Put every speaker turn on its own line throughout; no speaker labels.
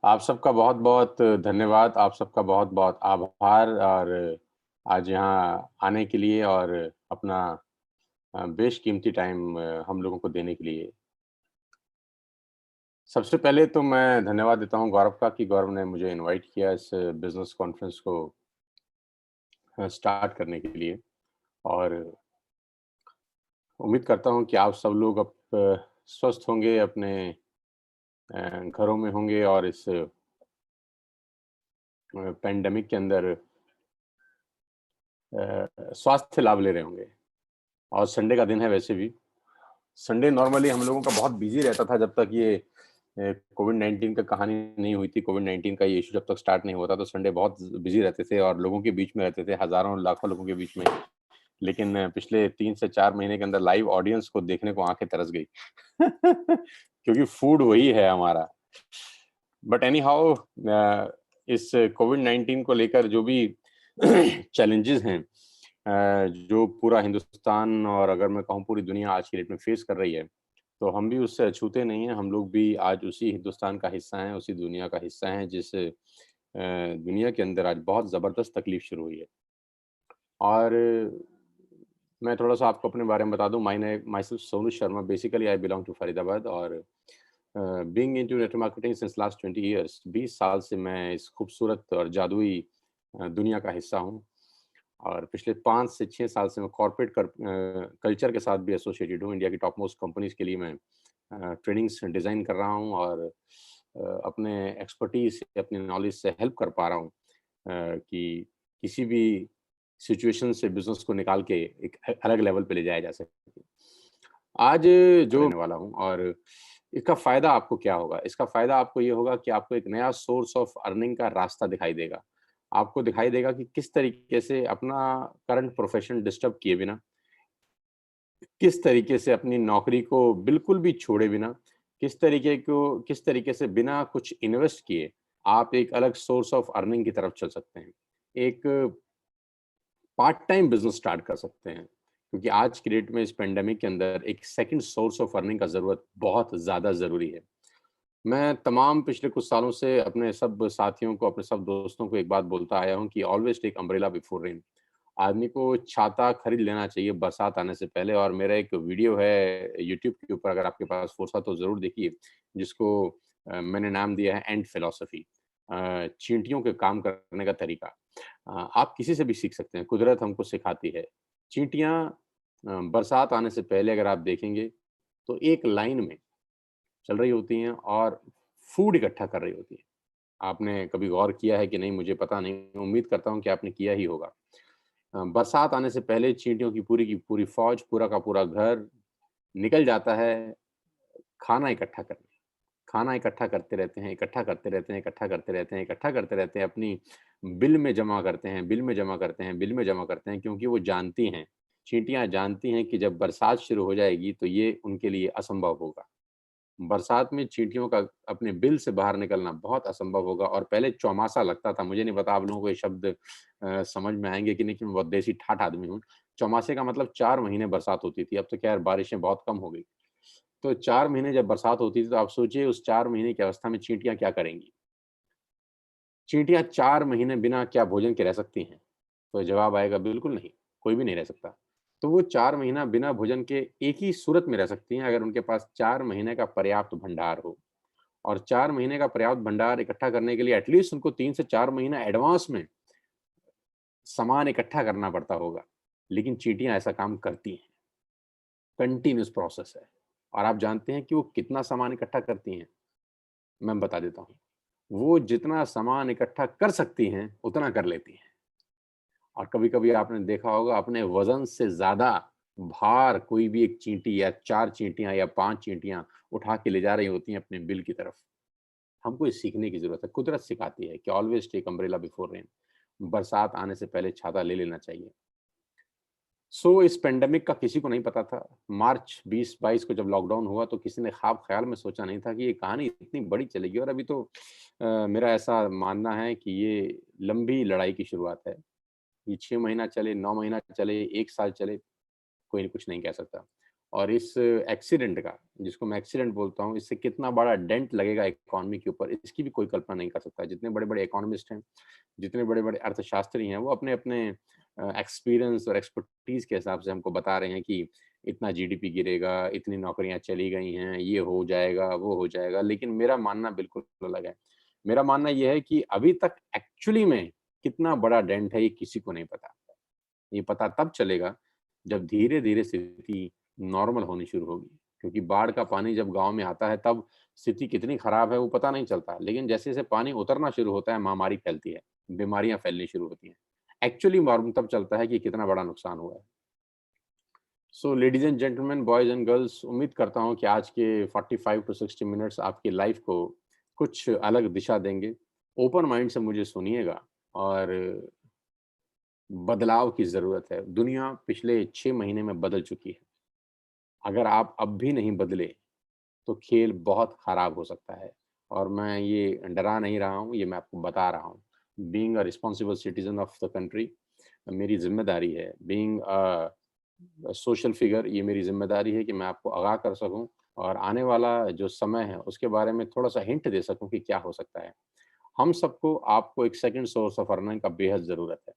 आप सबका बहुत-बहुत धन्यवाद, आप सबका बहुत-बहुत आभार और आज यहाँ आने के लिए और अपना बेशकीमती टाइम हम लोगों को देने के लिए। सबसे पहले तो मैं धन्यवाद देता हूँ गौरव का कि गौरव ने मुझे इनवाइट किया इस बिज़नेस कॉन्फ्रेंस को स्टार्ट करने के लिए और उम्मीद करता हूँ कि आप सब लोग अब स्वस्थ होंगे, अपने घरों में होंगे और इस पैंडेमिक के अंदर स्वास्थ्य लाभ ले रहे होंगे। और संडे का दिन है वैसे भी। संडे नॉर्मली हम लोगों का बहुत बिज़ी रहता था जब तक ये कोविड-19 का कहानी नहीं हुई थी, कोविड-19 का ये इश्यू जब तक स्टार्ट नहीं हुआ था, तो संडे बहुत बिज़ी रहते थे और लोगों के बीच में रहते थे, हज़ारों, लाखों लोगों के बीच में। लेकिन पिछले 3 से 4 महीने के अंदर लाइव ऑडियंस को देखने को आँखें तरस गई। क्योंकि फूड वही है हमारा। बट एनी हाउ इस कोविड-19 को लेकर जो भी चैलेंजेज़ हैं जो पूरा हिंदुस्तान और अगर मैं कहूँ पूरी दुनिया आज की डेट में फेस कर रही है, तो हम भी उससे अछूते नहीं हैं, हम लोग भी आज उसी हिंदुस्तान का हिस्सा हैं, उसी दुनिया का हिस्सा हैं जिस दुनिया के अंदर आज बहुत ज़बरदस्त तकलीफ़ शुरू हुई है। और मैं थोड़ा-सा आपको अपने बारे में बता दूँ, myself Sonu Sharma, basically I belong to Faridabad और being into network marketing since last 20 years 20 साल से मैं इस खूबसूरत और जादुई दुनिया का हिस्सा हूँ। और पिछले 5 से 6 साल से मैं कल्चर के साथ भी एसोसिएटेड हूँ। इंडिया की टॉप मोस्ट कंपनीज़ के लिए मैं ट्रेनिंग्स डिज़ाइन कर रहा हूँ और अपने एक्सपर्टीज़ से, अपनी नॉलेज से हेल्प कर पा रहा हूँ कि किसी भी सिचुएशन से बिज़नेस को निकाल के एक अलग लेवल पे ले जाया जा सके। आज जो रहने वाला हूँ और इसका फ़ायदा आपको क्या होगा? इसका फ़ायदा आपको ये होगा कि आपको एक नया सोर्स ऑफ अर्निंग का रास्ता दिखाई देगा। आपको दिखाई देगा कि किस तरीके से अपना करंट प्रोफ़ेशन डिस्टर्ब किए बिना, किस तरीके से अपनी नौकरी को बिल्कुल भी छोड़े बिना, किस तरीके से बिना कुछ इन्वेस्ट किए, आप एक अलग सोर्स ऑफ अर्निंग की तरफ चल सकते हैं। एक पार्ट टाइम बिज़नेस स्टार्ट कर सकते हैं। क्योंकि आज की डेट में इस पैंडेमिक के अंदर एक सेकंड सोर्स ऑफ अर्निंग का ज़रूरत बहुत ज़्यादा ज़रूरी है। मैं तमाम पिछले कुछ सालों से अपने सब साथियों को, अपने सब दोस्तों को एक बात बोलता आया हूँ कि always take umbrella before rain. आदमी को छाता खरीद लेना चाहिए बरसात आने से पहले और मेरा एक वीडियो है यूट्यूब के ऊपर अगर आपके पास फुर्सत हो ज़रूर देखिए, जिसको मैंने नाम दिया है एंट फिलॉसफी चींटियों के काम करने का तरीका। आप किसी से भी सीख सकते हैं, कुदरत हमको सिखाती है। चींटियाँ बरसात आने से पहले अगर आप देखेंगे, तो एक लाइन में चल रही होती हैं और फूड इकट्ठा कर रही होती हैं। आपने कभी गौर किया है कि नहीं मुझे पता नहीं, उम्मीद करता हूँ कि आपने किया ही होगा। बरसात आने से पहले चींटियों की पूरी फ़ौज, पूरा का पूरा घर निकल जाता है खाना इकट्ठा करने। खाना इकट्ठा करते रहते हैं, इकट्ठा करते रहते हैं, इकट्ठा करते रहते हैं, इकट्ठा करते रहते हैं, अपनी बिल में जमा करते हैं, बिल में जमा करते हैं, बिल में जमा करते हैं क्योंकि वो जानती हैं, चींटियाँ जानती हैं कि जब बरसात शुरू हो जाएगी तो ये उनके लिए असंभव होगा। बरसात में चींटियों का अपने बिल से बाहर निकलना बहुत असंभव होगा और पहले चौमासा लगता था, मुझे नहीं पता आप लोगों को ये शब्द समझ में आएँगे कि नहीं कि मैं बहुत देसी ठाठ आदमी हूँ। चौमासे का मतलब 4 महीने बरसात होती थी, अब तो खैर बारिशें बहुत कम हो गई। तो 4 महीने जब बरसात होती थी तो आप सोचिए उस 4 महीने की अवस्था में चींटियाँ क्या करेंगी? चींटियाँ 4 महीने बिना क्या भोजन के रह सकती हैं? तो जवाब आएगा बिल्कुल नहीं, कोई भी नहीं रह सकता। तो वो 4 महीना बिना भोजन के एक ही सूरत में रह सकती हैं अगर उनके पास 4 महीने का पर्याप्त भंडार हो। और 4 महीने का पर्याप्त भंडार इकट्ठा करने के लिए एटलीस्ट उनको 3 से 4 महीना एडवांस में सामान इकट्ठा करना पड़ता होगा। लेकिन चींटियाँ ऐसा काम करती हैं, कंटीन्यूअस प्रोसेस है। और आप जानते हैं कि वो कितना सामान इकट्ठा करती हैं? मैं बता देता हूँ। वो जितना सामान इकट्ठा कर सकती हैं, उतना कर लेती हैं। और कभी-कभी आपने देखा होगा अपने वज़न से ज़्यादा भार कोई भी एक चींटी या 4 चींटियाँ या 5 चींटियाँ उठा के ले जा रही होती हैं अपने बिल की तरफ। हमको ये सीखने की ज़रूरत है। कुदरत सिखाती है कि always take umbrella before rain. बरसात आने से पहले छाता ले लेना चाहिए। इस पैंडेमिक का किसी को नहीं पता था। मार्च 2022 को जब लॉकडाउन हुआ तो किसी ने ख़्याल में सोचा नहीं था कि ये कहानी इतनी बड़ी चलेगी और अभी तो मेरा ऐसा मानना है कि ये लंबी लड़ाई की शुरुआत है। ये 6 महीना चले, 9 महीना चले, 1 साल चले, कोई कुछ नहीं कह सकता। और इस एक्सीडेंट का, जिसको मैं एक्सीडेंट बोलता हूँ, इससे कितना बड़ा डेंट लगेगा इकोनॉमी के ऊपर, इसकी भी कोई कल्पना नहीं कर सकता। जितने बड़े-बड़े इकोनॉमिस्ट हैं, जितने बड़े-बड़े अर्थशास्त्री हैं, वो अपने-अपने एक्सपीरियंस और एक्सपर्टीज़ के हिसाब से हमको बता रहे हैं कि इतना जीडीपी गिरेगा, इतनी नौकरियाँ चली गई हैं, ये हो जाएगा, वो हो जाएगा। लेकिन मेरा मानना बिल्कुल अलग है। मेरा मानना ये है कि अभी तक एक्चुअली में कितना बड़ा डेंट है, ये किसी को नहीं पता। ये पता तब चलेगा जब धीरे-धीरे स्थिति नॉर्मल होनी शुरू होगी। क्योंकि बाढ़ का पानी जब गाँव में आता है तब स्थिति कितनी खराब है वो पता नहीं चलता। लेकिन जैसे-जैसे पानी उतरना शुरू होता है, महामारी फैलती है, बीमारियाँ फैलनी शुरू होती हैं। एक्चुअली मालूम तब चलता है कि कितना बड़ा नुकसान हुआ है। सो ladies and gentleman, boys and girls, उम्मीद करता हूँ कि आज के 45 टू 60 मिनट्स आपकी लाइफ़ को कुछ अलग दिशा देंगे। ओपन माइंड से मुझे सुनिएगा और बदलाव की ज़रूरत है। दुनिया पिछले 6 महीने में बदल चुकी है। अगर आप अब भी नहीं बदले, तो खेल बहुत खराब हो सकता है और मैं ये डरा नहीं रहा हूँ, ये मैं आपको बता रहा हूँ। Being a responsible citizen of the country मेरी ज़िम्मेदारी है। बीइंग सोशल फिगर, ये मेरी ज़िम्मेदारी है कि मैं आपको आगाह कर सकूँ और आने वाला जो समय है, उसके बारे में थोड़ा-सा हिंट दे सकूँ कि क्या हो सकता है। हम सबको आपको एक सेकंड सोर्स ऑफ अर्निंग का बेहद ज़रूरत है।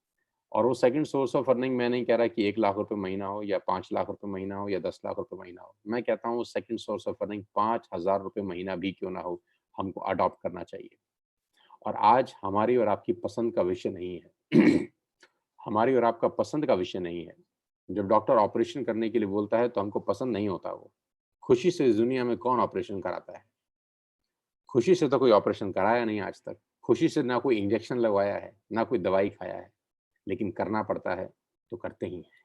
और वो सेकंड सोर्स ऑफ अर्निंग मैं नहीं कह रहा कि 1 लाख रुपए महीना हो या 5 लाख रुपए महीना हो या 10 लाख रुपए महीना हो। मैं कहता हूँ सेकंड सोर्स ऑफ अर्निंग 5,000 रुपए महीना भी क्यों ना हो, हमको अडॉप्ट करना चाहिए। और आज हमारी और आपकी पसंद का विषय नहीं है। हमारी और आपका पसंद का विषय नहीं है। जब डॉक्टर ऑपरेशन करने के लिए बोलता है तो हमको पसंद नहीं होता वो। खुशी से इस दुनिया में कौन ऑपरेशन कराता है? खुशी से तो कोई ऑपरेशन कराया नहीं आज तक। खुशी से ना कोई इंजेक्शन लगवाया है, ना कोई दवाई खाया है। लेकिन करना पड़ता है, तो करते ही हैं।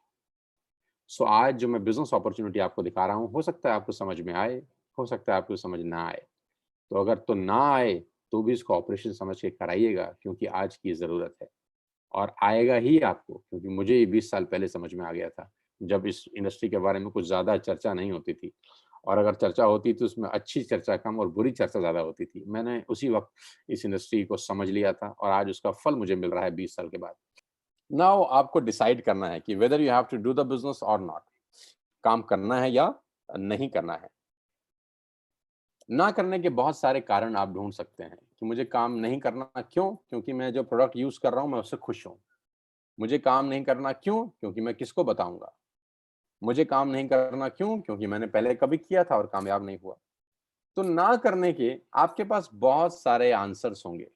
सो आज जो मैं बिज़नेस अपॉर्च्युनिटी आपको दिखा रहा हूँ, हो सकता है आपको समझ में आए, हो सकता है आपको समझ ना आए। तो अगर तो ना आए, तो भी इसको ऑपरेशन समझ के कराइएगा क्योंकि आज की ज़रूरत है। और आएगा ही आपको क्योंकि मुझे ये 20 साल पहले समझ में आ गया था, जब इस इंडस्ट्री के बारे में कुछ ज़्यादा चर्चा नहीं होती थी और अगर चर्चा होती तो उसमें अच्छी चर्चा कम और बुरी चर्चा ज़्यादा होती थी। मैंने उसी वक़्त इस इंडस्ट्री को समझ लिया था और आज उसका फल मुझे मिल रहा है 20 साल के बाद। नाउ आपको डिसाइड करना है कि whether you have to do the business और नॉट। काम करना है या नहीं करना है। ना करने के बहुत सारे कारण आप ढूँढ सकते हैं कि मुझे काम नहीं करना क्यों? क्योंकि मैं जो प्रोडक्ट यूज़ कर रहा हूँ, मैं उससे खुश हूँ। मुझे काम नहीं करना क्यों? क्योंकि मैं किसको बताऊँगा? मुझे काम नहीं करना क्यों? क्योंकि मैंने पहले कभी किया था और कामयाब नहीं हुआ। तो ना करने के आपके पास बहुत सारे आंसर्स होंगे,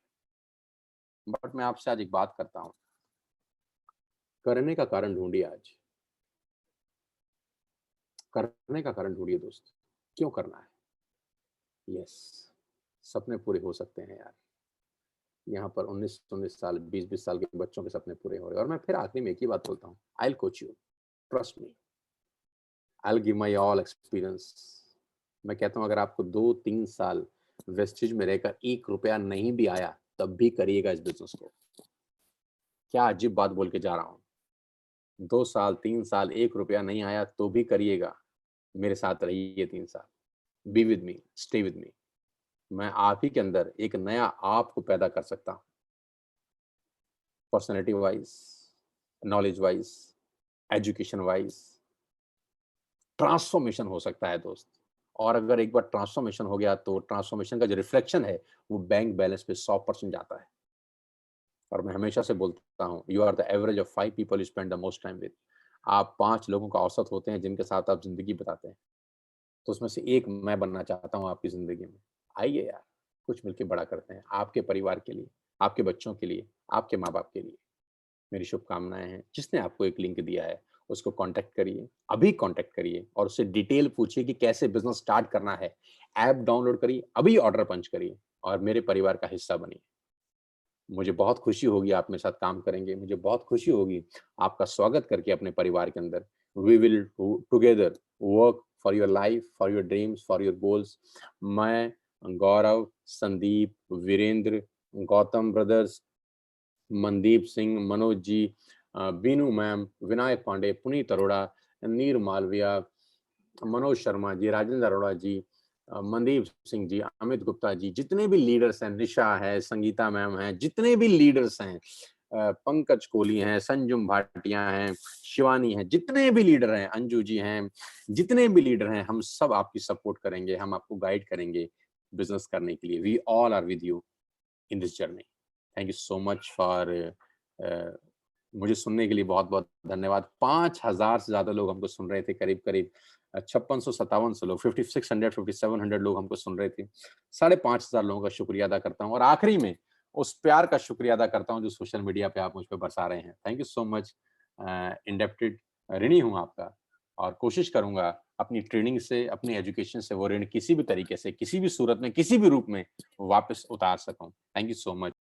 बट मैं आपसे आज एक बात करता हूँ, करने का कारण ढूँढिए आज। करने का कारण ढूँढिए दोस्त, क्यों करना है? यस, सपने पूरे हो सकते हैं यार। यहाँ पर 19-19 साल, 20-20 साल के बच्चों के सपने पूरे हो रहे हैं और मैं फिर आखिरी में एक ही बात बोलता हूँ, I will coach you, trust me, I will give my all experience. मैं कहता हूँ अगर आपको 2-3 साल वेस्टेज में रहकर ₹1 नहीं भी आया, तब भी करिएगा इस बिज़नेस को। क्या अजीब बात बोल के जा रहा हूँ। 2 साल, 3 साल, ₹1 नहीं आया तो भी करिएगा। मेरे साथ रहिए 3 साल। Be with me, stay with me. मैं आप ही के अंदर एक नया आप को पैदा कर सकता हूँ। Personality wise, knowledge wise, education wise, transformation हो सकता है दोस्त। और अगर एक बार ट्रांसफॉर्मेशन हो गया तो ट्रांसफॉर्मेशन का जो रिफ्लेक्शन है, वो बैंक बैलेंस पे 100% जाता है। और मैं हमेशा से बोलता हूँ, you are the average of 5 people you spend the most time with. आप 5 लोगों का औसत होते हैं जिनके साथ आप ज़िंदगी बिताते हैं। तो उसमें से एक मैं बनना चाहता हूँ आपकी ज़िंदगी में। आइए यार, कुछ मिलके बड़ा करते हैं, आपके परिवार के लिए, आपके बच्चों के लिए, आपके माँ-बाप के लिए। मेरी शुभकामनाएँ हैं। जिसने आपको एक लिंक दिया है, उसको कॉन्टैक्ट करिए, अभी कॉन्टैक्ट करिए और उससे डिटेल पूछिए कि कैसे बिज़नेस स्टार्ट करना है। ऐप डाउनलोड करिए, अभी ऑर्डर पंच करिए और मेरे परिवार का हिस्सा बनिए। मुझे बहुत खुशी होगी आप मेरे साथ काम करेंगे, मुझे बहुत खुशी होगी आपका स्वागत करके अपने परिवार के अंदर। We will together work for your life, for your dreams, for your goals. मैं, गौरव, संदीप, वीरेंद्र, गौतम ब्रदर्स, मनदीप सिंह, मनोज जी, बीनू मैम, विनायक पांडे, पुनीत अरोड़ा, नीर मालविया, मनोज शर्मा जी, राजेंद्र अरोड़ा जी, मनदीप सिंह जी, अमित गुप्ता जी, जितने भी लीडर्स हैं, निशा है, संगीता मैम हैं, जितने भी लीडर्स हैं, पंकज कोहली हैं, संजुम भाटिया हैं, शिवानी हैं, जितने भी लीडर हैं, अंजू जी हैं, जितने भी लीडर हैं, हम सब आपकी सपोर्ट करेंगे, हम आपको गाइड करेंगे बिज़नेस करने के लिए। We all are with you in this journey. Thank you so much for मुझे सुनने के लिए बहुत-बहुत धन्यवाद। 5000 से ज़्यादा लोग हमको सुन रहे थे, करीब-करीब 5657 लोग, 5600 5700 लोग हमको सुन रहे थे। 5500 लोगों का शुक्रिया अदा करता हूँ और आखिरी में उस प्यार का शुक्रिया अदा करता हूँ जो सोशल मीडिया पे आप मुझ पे बरसा रहे हैं। Thank you so much. Indebted ऋणी हूँ आपका और कोशिश करूँगा अपनी ट्रेनिंग से, अपनी एजुकेशन से वो ऋण किसी भी तरीके से, किसी भी सूरत में, किसी भी रूप में वापस उतार सकूँ। Thank you so much.